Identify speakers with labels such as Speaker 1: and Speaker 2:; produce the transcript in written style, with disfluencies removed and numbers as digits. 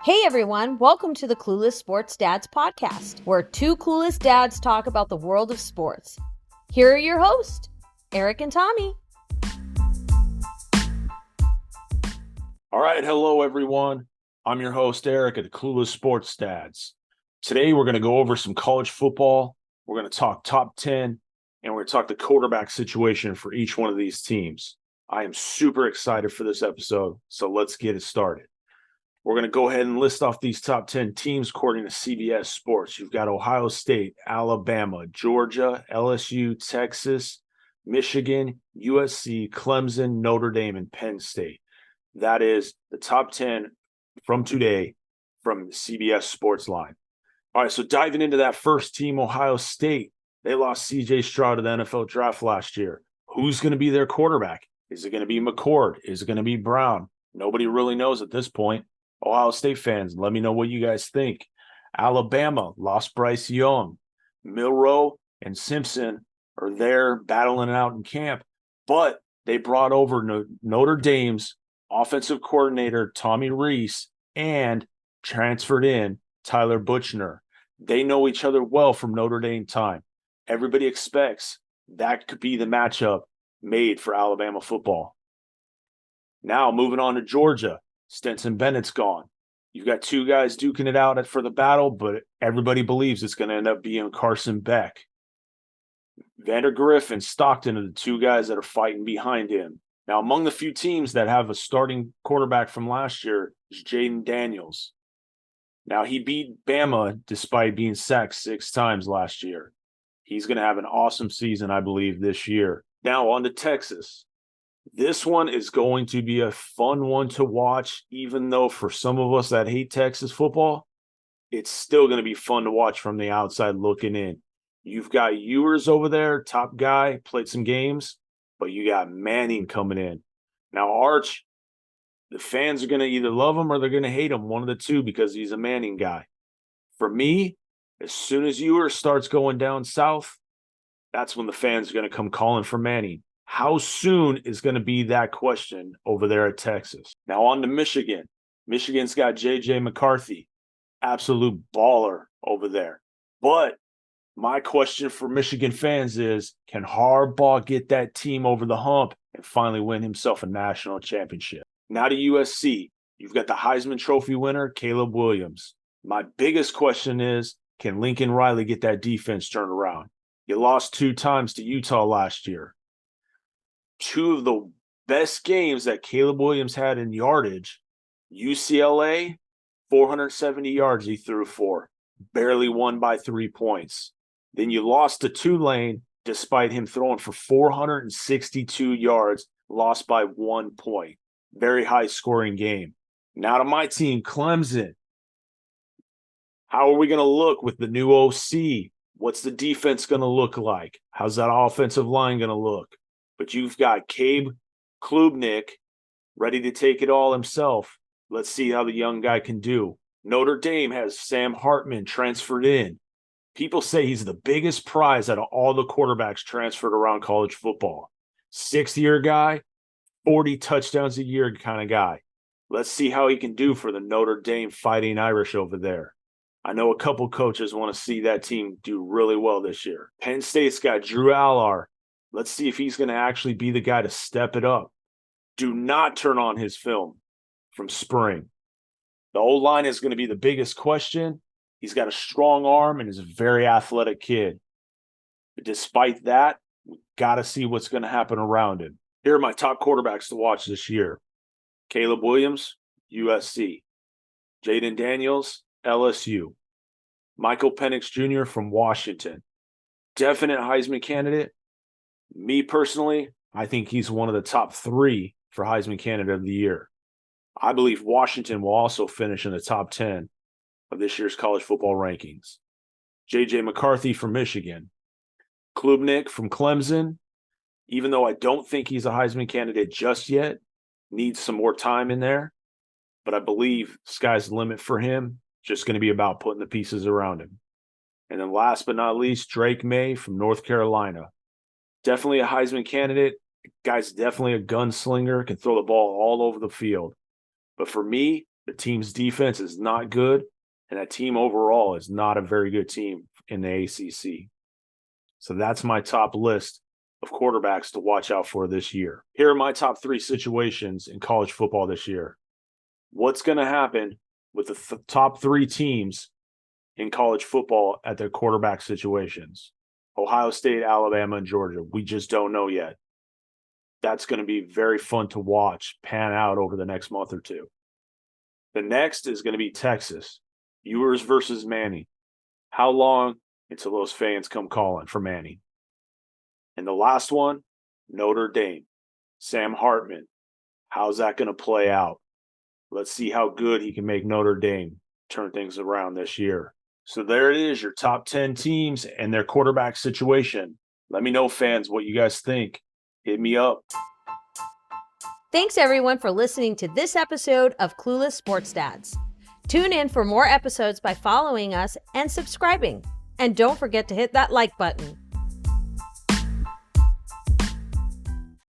Speaker 1: Hey everyone, welcome to the Clueless Sports Dads podcast, where two clueless dads talk about the world of sports. Here are your hosts, Eric and Tommy.
Speaker 2: All right, hello everyone. I'm your host, Eric at the Clueless Sports Dads. Today we're going to go over some college football. We're going to talk top 10, and we're going to talk the quarterback situation for each one of these teams. I am super excited for this episode, so let's get it started. We're going to go ahead and list off these top 10 teams according to CBS Sports. You've got Ohio State, Alabama, Georgia, LSU, Texas, Michigan, USC, Clemson, Notre Dame, and Penn State. That is the top 10 from today from the CBS Sports line. All right, so diving into that first team, Ohio State, they lost C.J. Stroud to the NFL draft last year. Who's going to be their quarterback? Is it going to be McCord? Is it going to be Brown? Nobody really knows at this point. Ohio State fans, let me know what you guys think. Alabama lost Bryce Young. Milroe and Simpson are there battling it out in camp, but they brought over Notre Dame's offensive coordinator Tommy Rees and transferred in Tyler Buchner. They know each other well from Notre Dame time. Everybody expects that could be the matchup made for Alabama football. Now moving on to Georgia. Stetson Bennett's gone. You've got two guys duking it out for the battle, but everybody believes it's going to end up being Carson Beck. Vandergriff and Stockton are the two guys that are fighting behind him. Now, among the few teams that have a starting quarterback from last year is Jaden Daniels. Now, he beat Bama despite being sacked 6 times last year. He's going to have an awesome season, I believe, this year. Now, on to Texas. This one is going to be a fun one to watch, even though for some of us that hate Texas football, it's still going to be fun to watch from the outside looking in. You've got Ewers over there, top guy, played some games, but you got Manning coming in. Now, Arch, the fans are going to either love him or they're going to hate him, one of the two, because he's a Manning guy. For me, as soon as Ewers starts going down south, that's when the fans are going to come calling for Manning. How soon is going to be that question over there at Texas? Now on to Michigan. Michigan's got J.J. McCarthy, absolute baller over there. But my question for Michigan fans is, can Harbaugh get that team over the hump and finally win himself a national championship? Now to USC. You've got the Heisman Trophy winner, Caleb Williams. My biggest question is, can Lincoln Riley get that defense turned around? You lost 2 times to Utah last year. 2 of the best games that Caleb Williams had in yardage, UCLA, 470 yards he threw for, barely won by 3 points. Then you lost to Tulane despite him throwing for 462 yards, lost by 1 point. Very high scoring game. Now to my team, Clemson. How are we going to look with the new OC? What's the defense going to look like? How's that offensive line going to look? But you've got Cade Klubnik ready to take it all himself. Let's see how the young guy can do. Notre Dame has Sam Hartman transferred in. People say he's the biggest prize out of all the quarterbacks transferred around college football. 6th-year guy, 40 touchdowns a year kind of guy. Let's see how he can do for the Notre Dame Fighting Irish over there. I know a couple coaches want to see that team do really well this year. Penn State's got Drew Allar. Let's see if he's going to actually be the guy to step it up. Do not turn on his film from spring. The O-line is going to be the biggest question. He's got a strong arm and is a very athletic kid. But despite that, we got to see what's going to happen around him. Here are my top quarterbacks to watch this year. Caleb Williams, USC. Jaden Daniels, LSU. Michael Penix Jr. from Washington. Definite Heisman candidate. Me personally, I think he's one of the top 3 for Heisman candidate of the year. I believe Washington will also finish in the top 10 of this year's college football rankings. J.J. McCarthy from Michigan. Klubnik from Clemson. Even though I don't think he's a Heisman candidate just yet, needs some more time in there. But I believe sky's the limit for him. Just going to be about putting the pieces around him. And then last but not least, Drake May from North Carolina. Definitely a Heisman candidate. Guy's definitely a gunslinger, can throw the ball all over the field. But for me, The team's defense is not good, and that team overall is not a very good team in the ACC. So that's my top list of quarterbacks to watch out for this year. Here are my top 3 situations in college football this year. What's going to happen with the top 3 teams in college football at their quarterback situations? Ohio State, Alabama, and Georgia. We just don't know yet. That's going to be very fun to watch pan out over the next month or two. The next is going to be Texas. Ewers versus Manning. How long until those fans come calling for Manning? And the last one, Notre Dame. Sam Hartman. How's that going to play out? Let's see how good he can make Notre Dame turn things around this year. So there it is, your top 10 teams and their quarterback situation. Let me know, fans, what you guys think. Hit me up.
Speaker 1: Thanks, everyone, for listening to this episode of Clueless Sports Dads. Tune in for more episodes by following us and subscribing. And don't forget to hit that like button.